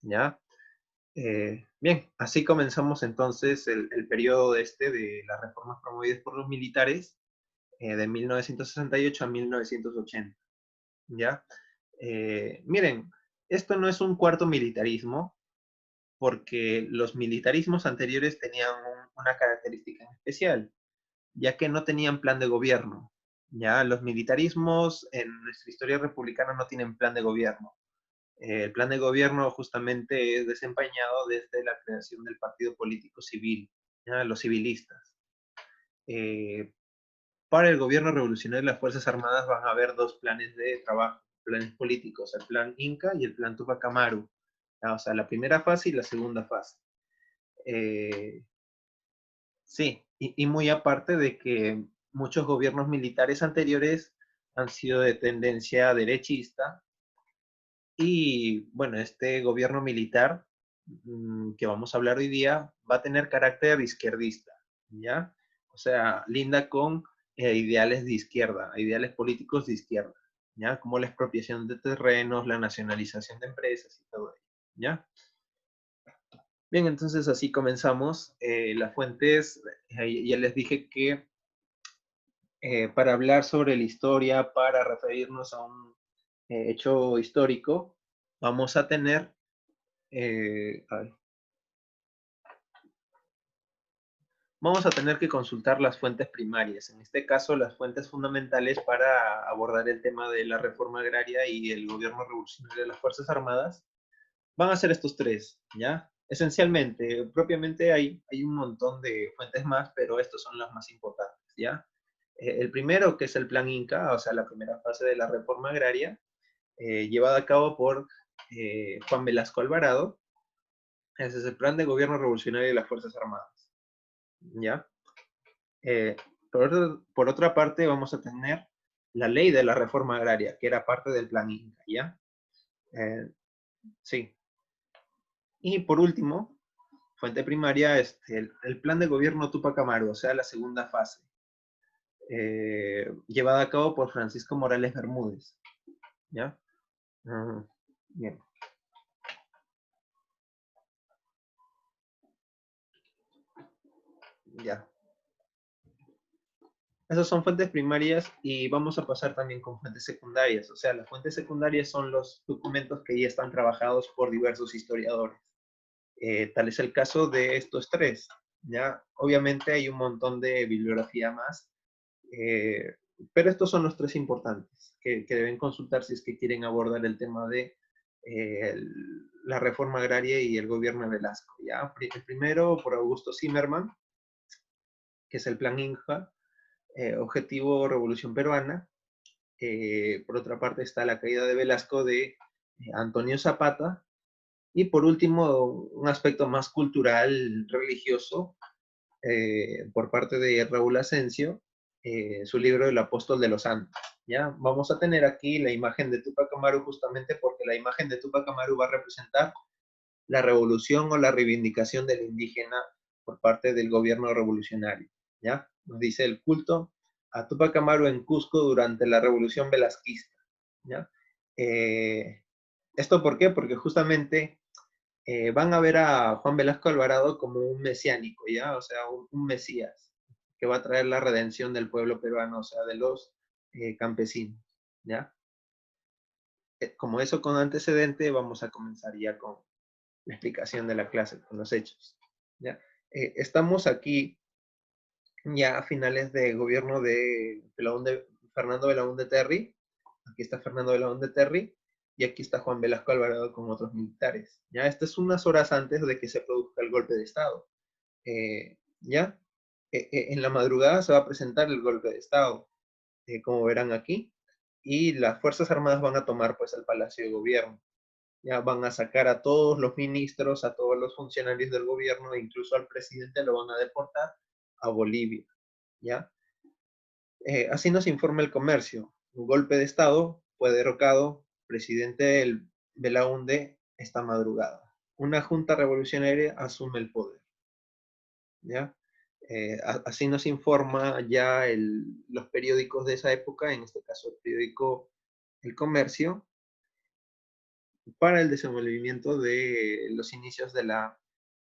¿ya? Bien, así comenzamos entonces el periodo de las reformas promovidas por los militares de 1968 a 1980, ¿ya? Miren, esto no es un cuarto militarismo, porque los militarismos anteriores tenían una característica en especial, ya que no tenían plan de gobierno. Ya los militarismos en nuestra historia republicana no tienen plan de gobierno. El plan de gobierno justamente es desempeñado desde la creación del partido político civil, ¿ya? Los civilistas. Eh, para el gobierno revolucionario de las Fuerzas Armadas van a haber dos planes de trabajo, planes políticos, el plan Inca y el plan Tupac Amaru. ¿Ya? O sea, la primera fase y la segunda fase. Eh, Sí, y muy aparte de que muchos gobiernos militares anteriores han sido de tendencia derechista y bueno, este gobierno militar que vamos a hablar hoy día va a tener carácter izquierdista, ¿ya? O sea, linda con ideales de izquierda, ideales políticos de izquierda, ¿ya? Como la expropiación de terrenos, la nacionalización de empresas y todo ello, ¿ya? Bien, entonces así comenzamos. Las fuentes, ya les dije que para hablar sobre la historia, para referirnos a un hecho histórico, vamos a tener, a ver, vamos a tener que consultar las fuentes primarias, en este caso las fuentes fundamentales para abordar el tema de la reforma agraria y el gobierno revolucionario de las Fuerzas Armadas, van a ser estos tres, ¿ya? Esencialmente, propiamente hay un montón de fuentes más, pero estos son las más importantes, ¿ya? El primero, que es el Plan Inca, o sea, la primera fase de la reforma agraria, llevada a cabo por Juan Velasco Alvarado. Ese es el Plan de Gobierno Revolucionario de las Fuerzas Armadas, ¿ya? Eh, por otra parte, vamos a tener la ley de la reforma agraria, que era parte del Plan Inca, ¿ya? Eh, sí. Y por último, fuente primaria, el Plan de Gobierno Tupac Amaru, o sea, la segunda fase, llevada a cabo por Francisco Morales Bermúdez, ¿ya? Uh, bien, ya. Esas son fuentes primarias y vamos a pasar también con fuentes secundarias. O sea, las fuentes secundarias son los documentos que ya están trabajados por diversos historiadores. Tal es el caso de estos tres. ¿Ya? Obviamente hay un montón de bibliografía más, eh, pero estos son los tres importantes que deben consultar si es que quieren abordar el tema de la reforma agraria y el gobierno de Velasco. ¿Ya? El primero por Augusto Zimmermann, que es el Plan Inja, Objetivo Revolución Peruana. Por otra parte está la caída de Velasco de Antonio Zapata. Y por último, un aspecto más cultural, religioso, por parte de Raúl Asensio, su libro El Apóstol de los Santos. ¿Ya? Vamos a tener aquí la imagen de Tupac Amaru justamente porque la imagen de Tupac Amaru va a representar la revolución o la reivindicación del indígena por parte del gobierno revolucionario. ¿Ya? Nos dice el culto a Tupac Amaru en Cusco durante la revolución velasquista. ¿Ya? Eh, ¿Esto por qué? Porque justamente van a ver a Juan Velasco Alvarado como un mesiánico, ¿ya? O sea, un mesías que va a traer la redención del pueblo peruano, o sea, de los campesinos, ¿ya? Como eso con antecedente, vamos a comenzar ya con la explicación de la clase, con los hechos, ¿ya? Estamos aquí ya a finales de gobierno de Fernando Belaúnde Terry. Aquí está Fernando Belaúnde Terry y aquí está Juan Velasco Alvarado con otros militares. Ya, esto es unas horas antes de que se produzca el golpe de Estado. Ya, en la madrugada se va a presentar el golpe de Estado, como verán aquí, y las Fuerzas Armadas van a tomar pues el Palacio de Gobierno. Ya van a sacar a todos los ministros, a todos los funcionarios del gobierno, e incluso al presidente lo van a deportar a Bolivia. ¿Ya? Así nos informa el comercio. Un golpe de Estado fue derrocado, presidente del Belaúnde esta madrugada. Una junta revolucionaria asume el poder. ¿Ya? Así nos informa ya los periódicos de esa época, en este caso el periódico El Comercio, para el desenvolvimiento de los inicios de la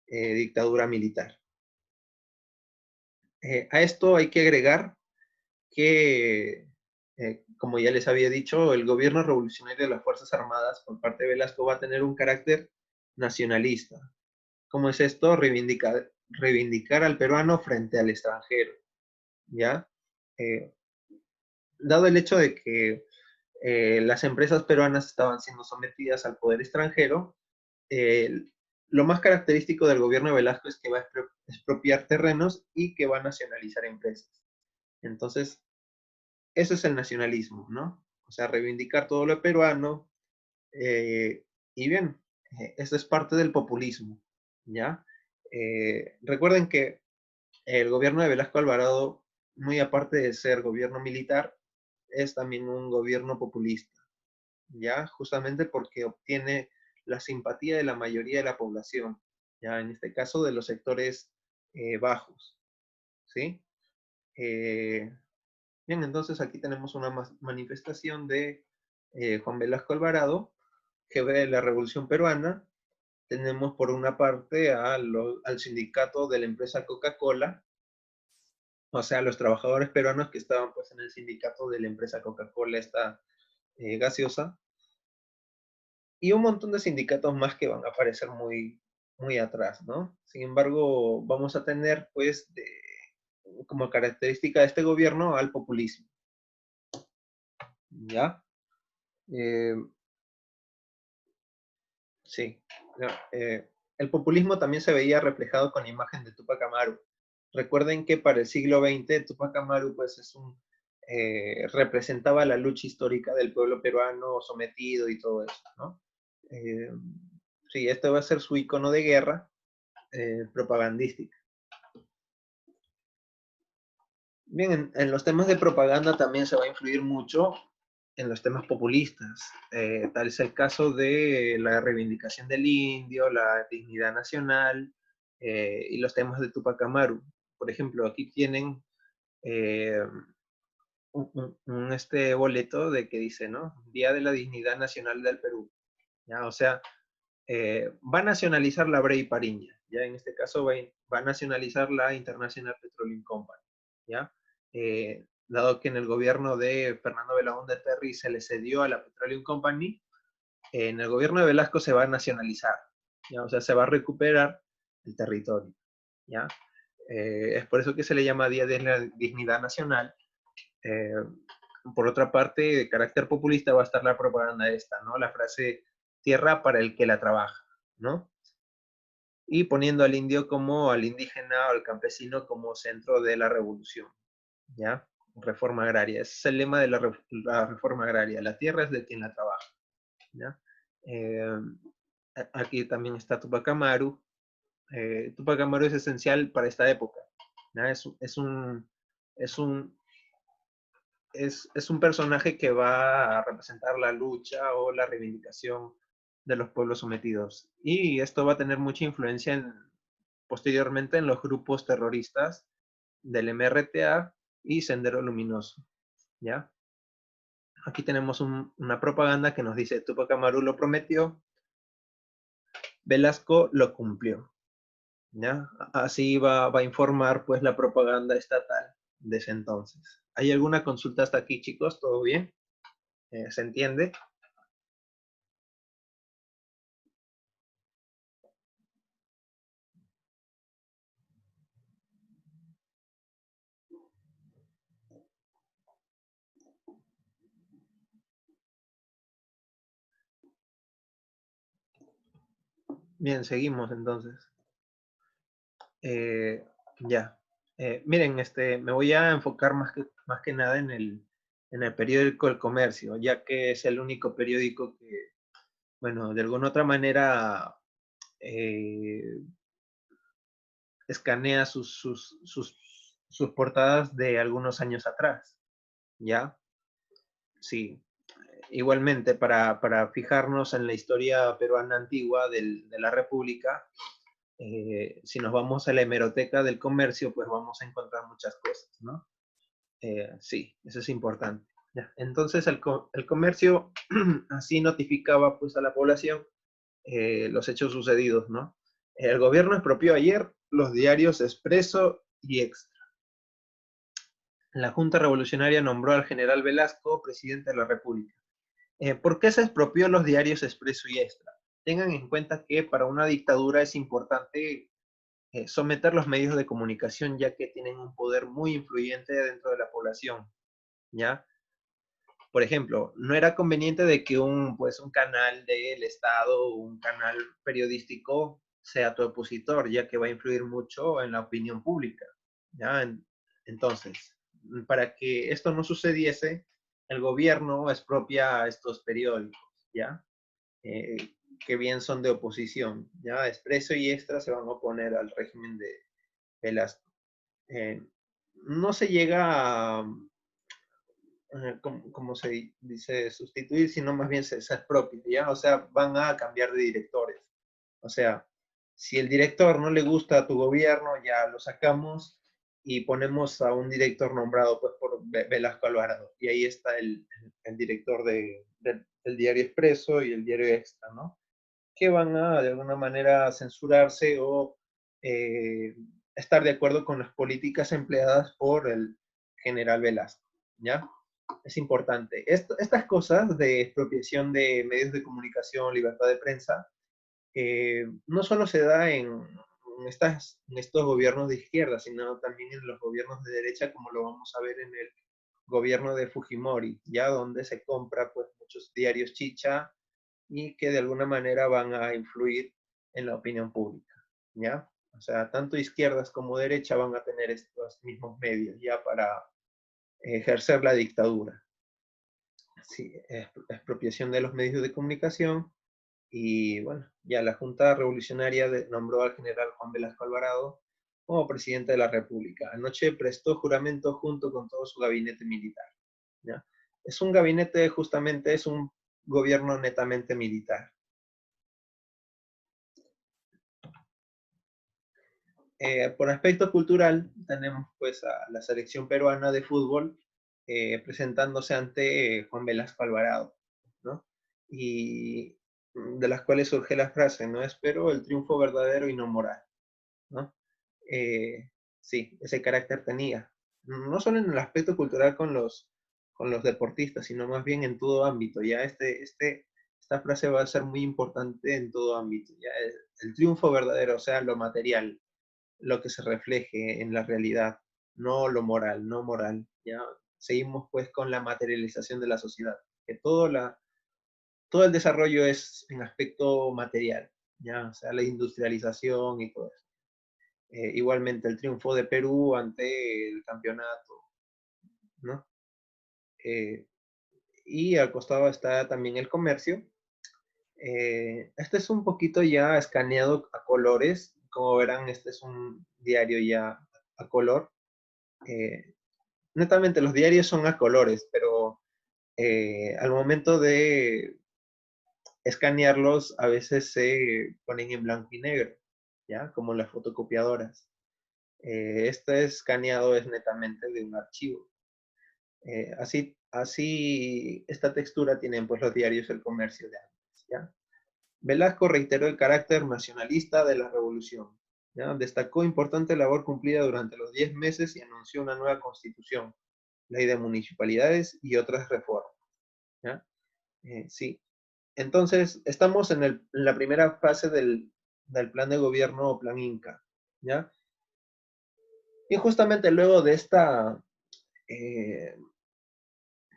dictadura militar. A esto hay que agregar que, como ya les había dicho, el gobierno revolucionario de las Fuerzas Armadas por parte de Velasco va a tener un carácter nacionalista. ¿Cómo es esto? Reivindicar al peruano frente al extranjero, ¿ya? Eh, Dado el hecho de que las empresas peruanas estaban siendo sometidas al poder extranjero, eh, lo más característico del gobierno de Velasco es que va a expropiar terrenos y que va a nacionalizar empresas. Entonces, eso es el nacionalismo, ¿no? O sea, reivindicar todo lo peruano. Y bien, eso es parte del populismo, ¿ya? Recuerden que el gobierno de Velasco Alvarado, muy aparte de ser gobierno militar, es también un gobierno populista, ¿ya? Justamente porque obtiene la simpatía de la mayoría de la población, ¿ya? En este caso de los sectores bajos, ¿sí? Eh, Bien, entonces aquí tenemos una manifestación de Juan Velasco Alvarado, que ve la Revolución Peruana. Tenemos por una parte al sindicato de la empresa Coca-Cola, o sea, los trabajadores peruanos que estaban pues en el sindicato de la empresa Coca-Cola, esta gaseosa, y un montón de sindicatos más que van a aparecer muy atrás, ¿no? Sin embargo, vamos a tener pues como característica de este gobierno al populismo, ¿ya? Eh, Sí, no, el populismo también se veía reflejado con la imagen de Tupac Amaru. Recuerden que para el siglo XX Tupac Amaru pues representaba la lucha histórica del pueblo peruano sometido y todo eso, ¿no? Eh, sí, este va a ser su icono de guerra propagandística. Bien, en los temas de propaganda también se va a influir mucho en los temas populistas. Tal es el caso de la reivindicación del indio, la dignidad nacional y los temas de Tupac Amaru. Por ejemplo, aquí tienen eh, un boleto de que dice, ¿no? Día de la Dignidad Nacional del Perú. ¿Ya? O sea, va a nacionalizar la Bray Pariña. Ya en este caso va a nacionalizar la International Petroleum Company. ¿Ya? Dado que en el gobierno de Fernando Belaúnde Terry se le cedió a la Petroleum Company, en el gobierno de Velasco se va a nacionalizar, ¿ya? O sea, se va a recuperar el territorio, ¿ya? Es por eso que se le llama Día de la Dignidad Nacional. Eh, por otra parte, de carácter populista va a estar la propaganda esta, ¿no? La frase tierra para el que la trabaja, ¿no? Y poniendo al indio como al indígena o al campesino como centro de la revolución, ¿ya? Reforma agraria. Ese es el lema de la reforma agraria. La tierra es de quien la trabaja, ¿ya? Eh, Aquí también está Tupac Amaru. Tupac Amaru es esencial para esta época, ¿ya? Es un, es un personaje que va a representar la lucha o la reivindicación de los pueblos sometidos. Y esto va a tener mucha influencia posteriormente en los grupos terroristas del MRTA y Sendero Luminoso, ¿ya? Aquí tenemos una propaganda que nos dice, Tupac Amaru lo prometió, Velasco lo cumplió, ¿ya? Así va a informar pues la propaganda estatal de ese entonces. ¿Hay alguna consulta hasta aquí, chicos? ¿Todo bien? ¿Se entiende? Bien, seguimos entonces. Eh, ya. Miren, me voy a enfocar más que nada en el periódico El Comercio, ya que es el único periódico que, bueno, de alguna otra manera eh, escanea sus portadas de algunos años atrás, ¿ya? Sí. Igualmente, para fijarnos en la historia peruana antigua de la República, si nos vamos a la hemeroteca del comercio, pues vamos a encontrar muchas cosas, ¿no? Sí, eso es importante. Ya. Entonces el comercio así notificaba pues a la población los hechos sucedidos, ¿no? El gobierno expropió ayer los diarios Expreso y Extra. La Junta Revolucionaria nombró al general Velasco presidente de la República. ¿Por qué se expropió los diarios Expreso y Extra? Tengan en cuenta que para una dictadura es importante someter los medios de comunicación, ya que tienen un poder muy influyente dentro de la población, ¿ya? Por ejemplo, no era conveniente de que pues, un canal del Estado o un canal periodístico sea tu opositor, ya que va a influir mucho en la opinión pública, ¿ya? Entonces, para que esto no sucediese, el gobierno expropia estos periódicos, ¿ya? Que bien son de oposición, ¿ya? Expreso y Extra se van a oponer al régimen de Velasco. No se llega a, como se dice, sustituir, sino más bien se expropia, ¿ya? O sea, van a cambiar de directores. O sea, si el director no le gusta a tu gobierno, ya lo sacamos y ponemos a un director nombrado pues, por Velasco Alvarado. Y ahí está el director del diario Expreso y el diario Extra, ¿no? Que van a, de alguna manera, censurarse o eh, estar de acuerdo con las políticas empleadas por el general Velasco, ¿ya? Es importante. Estas cosas de expropiación de medios de comunicación, libertad de prensa, no solo se da en estos gobiernos de izquierda, sino también en los gobiernos de derecha, como lo vamos a ver en el gobierno de Fujimori, ya donde se compra pues muchos diarios chicha y que de alguna manera van a influir en la opinión pública, ¿ya? O sea, tanto izquierdas como derecha van a tener estos mismos medios ya para ejercer la dictadura. Sí, expropiación de los medios de comunicación y bueno, ya la Junta Revolucionaria nombró al general Juan Velasco Alvarado como presidente de la República. Anoche prestó juramento junto con todo su gabinete militar, ¿ya? Es un gabinete, justamente, es un gobierno netamente militar. Por aspecto cultural, tenemos pues a la selección peruana de fútbol presentándose ante Juan Velasco Alvarado, ¿no? Y de las cuales surge la frase, ¿no? Espero el triunfo verdadero y no moral, ¿no? Sí, ese carácter tenía. No solo en el aspecto cultural con los deportistas, sino más bien en todo ámbito. Ya esta frase va a ser muy importante en todo ámbito. Ya el triunfo verdadero, o sea, lo material, lo que se refleje en la realidad, no lo moral, no moral. ¿Ya? Seguimos pues con la materialización de la sociedad, que todo el desarrollo es en aspecto material, ¿ya? O sea, la industrialización y todo eso. Igualmente el triunfo de Perú ante el campeonato, ¿no? Eh, y al costado está también el comercio. Este es un poquito ya escaneado a colores. Como verán, este es un diario ya a color. Eh, Netamente los diarios son a colores, pero al momento de escanearlos a veces se ponen en blanco y negro, ¿ya? Como las fotocopiadoras. Este escaneado es netamente de un archivo. Así, esta textura tienen pues los diarios El Comercio de antes, ¿ya? Velasco reiteró el carácter nacionalista de la revolución, ¿ya? Destacó importante labor cumplida durante los 10 meses y anunció una nueva constitución, ley de municipalidades y otras reformas, ¿ya? Sí. Entonces, estamos en la primera fase del plan de gobierno o plan Inca, ¿ya? Y justamente luego de esta eh,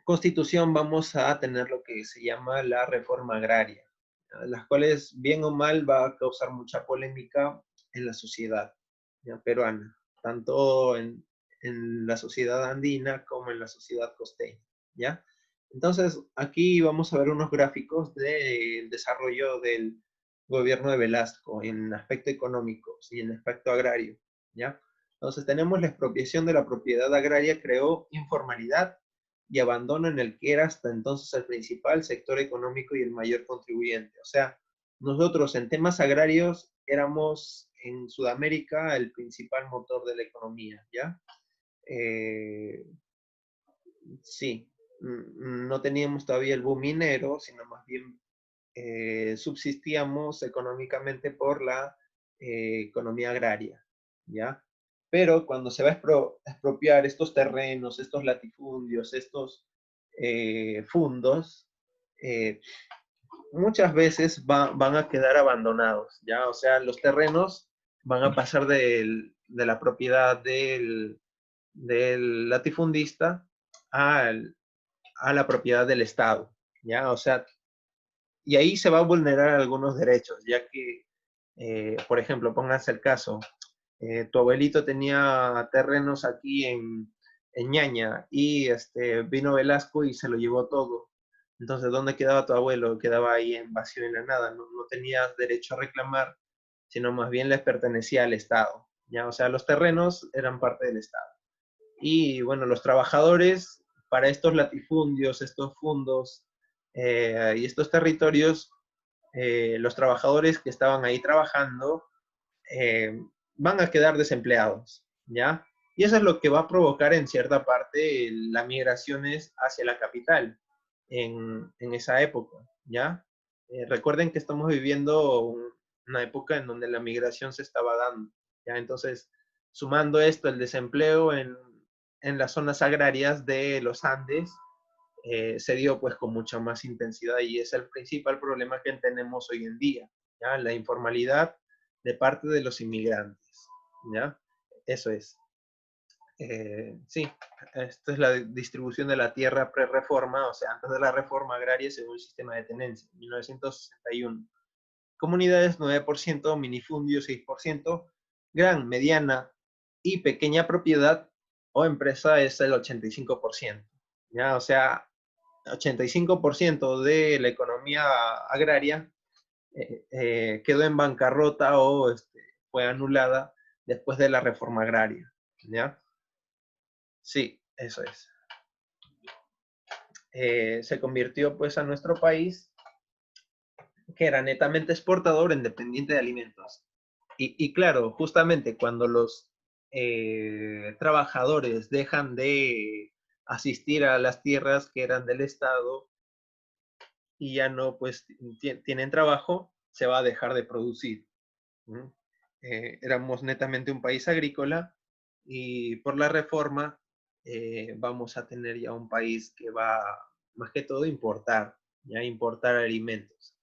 constitución vamos a tener lo que se llama la reforma agraria, ¿ya? Las cuales, bien o mal, va a causar mucha polémica en la sociedad, ¿ya? Peruana, tanto en la sociedad andina como en la sociedad costeña, ¿ya? Entonces, aquí vamos a ver unos gráficos del desarrollo del gobierno de Velasco en aspecto económico y en aspecto agrario, ¿ya? Entonces, tenemos la expropiación de la propiedad agraria, creó informalidad y abandono en el que era hasta entonces el principal sector económico y el mayor contribuyente. O sea, nosotros en temas agrarios éramos en Sudamérica el principal motor de la economía, ¿ya? Sí. no teníamos todavía el boom minero, sino más bien subsistíamos económicamente por la economía agraria, ¿ya? Pero cuando se va a expropiar estos terrenos, estos latifundios, estos fundos, eh, muchas veces van a quedar abandonados, ¿ya? O sea, los terrenos van a pasar de la propiedad del latifundista a la propiedad del Estado, ¿ya? O sea, y ahí se va a vulnerar algunos derechos, ya que, por ejemplo, pónganse el caso, tu abuelito tenía terrenos aquí en Ñaña y vino Velasco y se lo llevó todo. Entonces, ¿dónde quedaba tu abuelo? Quedaba ahí en vacío en la nada, no tenías derecho a reclamar, sino más bien les pertenecía al Estado, ¿ya? O sea, los terrenos eran parte del Estado. Y bueno, los trabajadores para estos latifundios, estos fundos y estos territorios, los trabajadores que estaban ahí trabajando eh, van a quedar desempleados, ¿ya? Y eso es lo que va a provocar en cierta parte las migraciones hacia la capital en esa época, ¿ya? Recuerden que estamos viviendo una época en donde la migración se estaba dando, ¿ya? Entonces, sumando esto, el desempleo en las zonas agrarias de los Andes, se dio pues con mucha más intensidad y es el principal problema que tenemos hoy en día, ¿ya? La informalidad de parte de los inmigrantes, ¿ya? Eso es. Sí, esta es la distribución de la tierra pre-reforma, o sea, antes de la reforma agraria según el sistema de tenencia, 1961. Comunidades 9%, minifundio 6%, gran, mediana y pequeña propiedad o empresa es el 85%. ¿Ya? O sea, 85% de la economía agraria quedó en bancarrota o fue anulada después de la reforma agraria. ¿Ya? Sí, eso es. Se convirtió pues a nuestro país, que era netamente exportador en dependiente de alimentos. Y claro, justamente cuando los trabajadores dejan de asistir a las tierras que eran del Estado y ya no pues tienen trabajo, se va a dejar de producir. Éramos netamente un país agrícola y por la reforma vamos a tener ya un país que va más que todo a importar, ya importar alimentos,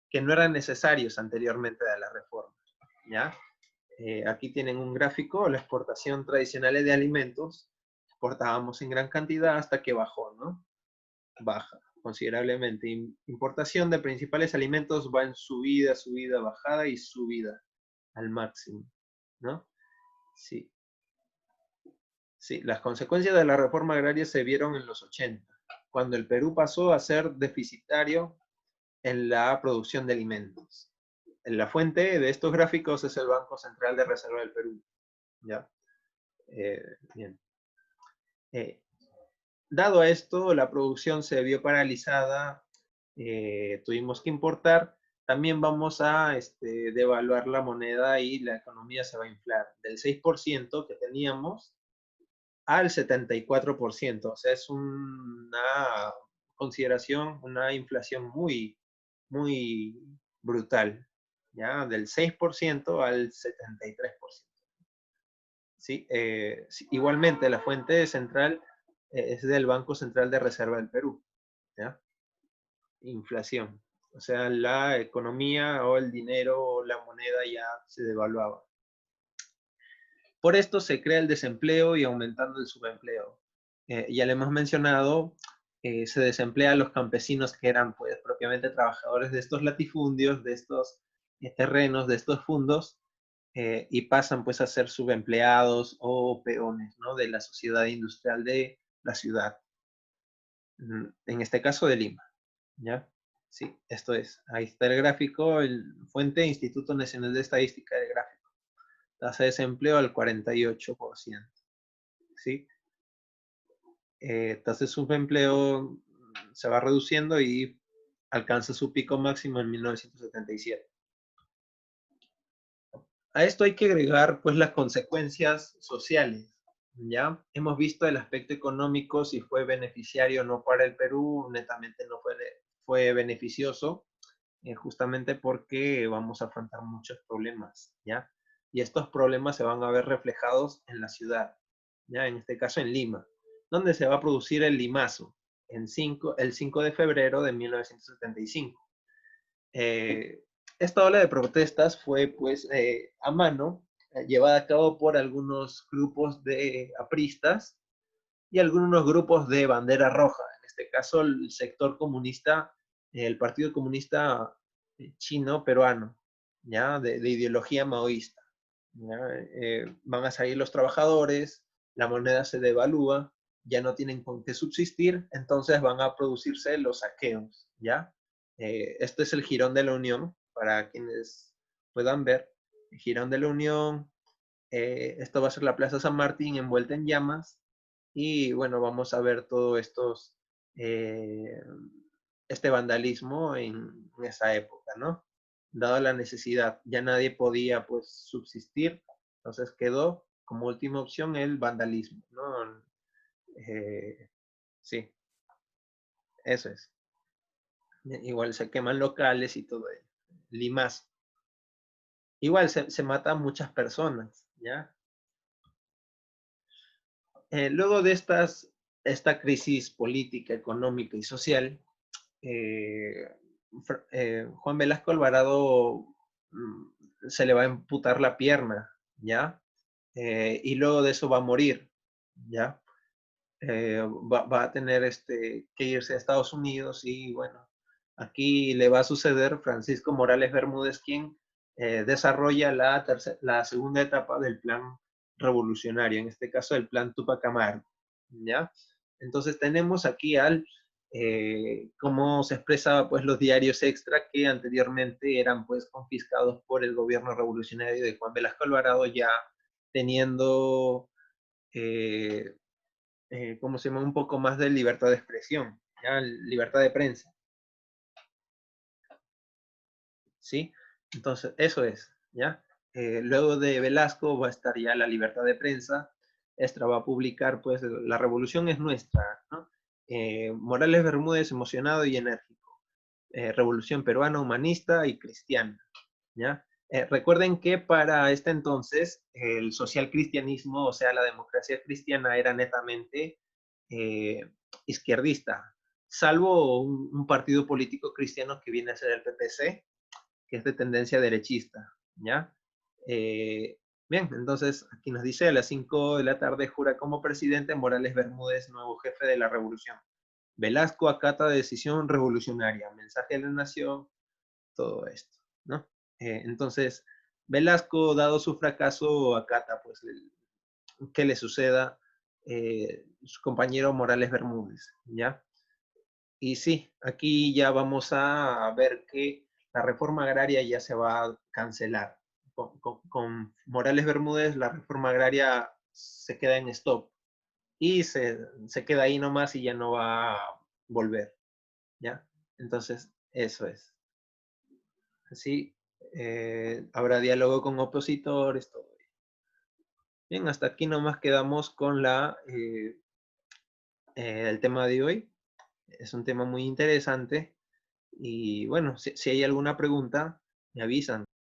que no eran necesarios anteriormente de la reforma, ¿ya? Aquí tienen un gráfico, la exportación tradicional de alimentos, exportábamos en gran cantidad hasta que bajó, ¿no? Baja considerablemente. Importación de principales alimentos va en subida, subida, bajada y subida al máximo, ¿no? Sí, sí, las consecuencias de la reforma agraria se vieron en los 80, cuando el Perú pasó a ser deficitario en la producción de alimentos. La fuente de estos gráficos es el Banco Central de Reserva del Perú, ¿ya? Bien. Dado esto, la producción se vio paralizada, tuvimos que importar, también vamos a devaluar la moneda y la economía se va a inflar del 6% que teníamos al 74%. O sea, es una consideración, una inflación muy, muy brutal, ¿ya? Del 6% al 73%. ¿Sí? Sí, igualmente, la fuente central es del Banco Central de Reserva del Perú, ¿ya? Inflación. O sea, la economía o el dinero o la moneda ya se devaluaba. Por esto se crea el desempleo y aumentando el subempleo. Ya le hemos mencionado, se desemplea a los campesinos que eran pues propiamente trabajadores de estos latifundios, de estos terrenos, de estos fundos, y pasan pues a ser subempleados o peones, ¿no? De la sociedad industrial de la ciudad, en este caso de Lima, ¿ya? Sí, esto es. Ahí está el gráfico, fuente Instituto Nacional de Estadística del Gráfico. Tasa de desempleo al 48%, ¿sí? Tasa de subempleo se va reduciendo y alcanza su pico máximo en 1977. A esto hay que agregar pues las consecuencias sociales, ¿ya? Hemos visto el aspecto económico, si fue beneficiario o no para el Perú, netamente no fue beneficioso, justamente porque vamos a afrontar muchos problemas, ¿ya? Y estos problemas se van a ver reflejados en la ciudad, ¿ya? En este caso en Lima, donde se va a producir el limazo, el 5 de febrero de 1975. Esta ola de protestas fue pues a mano, llevada a cabo por algunos grupos de apristas y algunos grupos de bandera roja, en este caso el sector comunista, el Partido Comunista Chino Peruano, ¿ya? De ideología maoísta. ¿Ya? Van a salir los trabajadores, la moneda se devalúa, ya no tienen con qué subsistir, entonces van a producirse los saqueos, ¿ya? Este es el Jirón de la Unión, para quienes puedan ver, el Jirón de la Unión, esto va a ser la Plaza San Martín envuelta en llamas, y bueno, vamos a ver todo eh, este vandalismo en esa época, ¿no? Dada la necesidad, ya nadie podía pues subsistir, entonces quedó como última opción el vandalismo, ¿no? Sí, eso es. Igual se queman locales y todo ello. Limas. Igual se matan muchas personas, ¿ya? Luego de esta crisis política, económica y social, eh, Juan Velasco Alvarado se le va a amputar la pierna, ¿ya? Y luego de eso va a morir, ¿ya? Va a tener que irse a Estados Unidos y bueno, aquí le va a suceder Francisco Morales Bermúdez, quien desarrolla la segunda etapa del plan revolucionario, en este caso el plan Tupac Amaru, ¿ya? Entonces tenemos aquí cómo se expresaba pues los diarios extra que anteriormente eran pues confiscados por el gobierno revolucionario de Juan Velasco Alvarado, ya teniendo eh, ¿cómo se llama? Un poco más de libertad de expresión, ¿ya? Libertad de prensa, ¿sí? Entonces, eso es, ¿ya? Luego de Velasco va a estar ya la libertad de prensa, esta va a publicar, pues, La Revolución es Nuestra, ¿no? Morales Bermúdez, emocionado y enérgico. Revolución peruana, humanista y cristiana, ¿ya? Recuerden que para este entonces el social cristianismo, o sea, la democracia cristiana era netamente izquierdista, salvo un partido político cristiano que viene a ser el PPC, que es de tendencia derechista, ¿ya? Bien, entonces aquí nos dice a las 5 de la tarde jura como presidente Morales Bermúdez, nuevo jefe de la revolución. Velasco acata decisión revolucionaria, mensaje de la nación, todo esto, ¿no? Entonces, Velasco, dado su fracaso, acata, pues, que le suceda su compañero Morales Bermúdez, ¿ya? Y sí, aquí ya vamos a ver que la reforma agraria ya se va a cancelar. Con Morales Bermúdez, la reforma agraria se queda en stop y se queda ahí nomás y ya no va a volver, ¿ya? Entonces, eso es. Así habrá diálogo con opositores, todo. Bien, hasta aquí nomás quedamos con el tema de hoy. Es un tema muy interesante y bueno, si hay alguna pregunta, me avisan.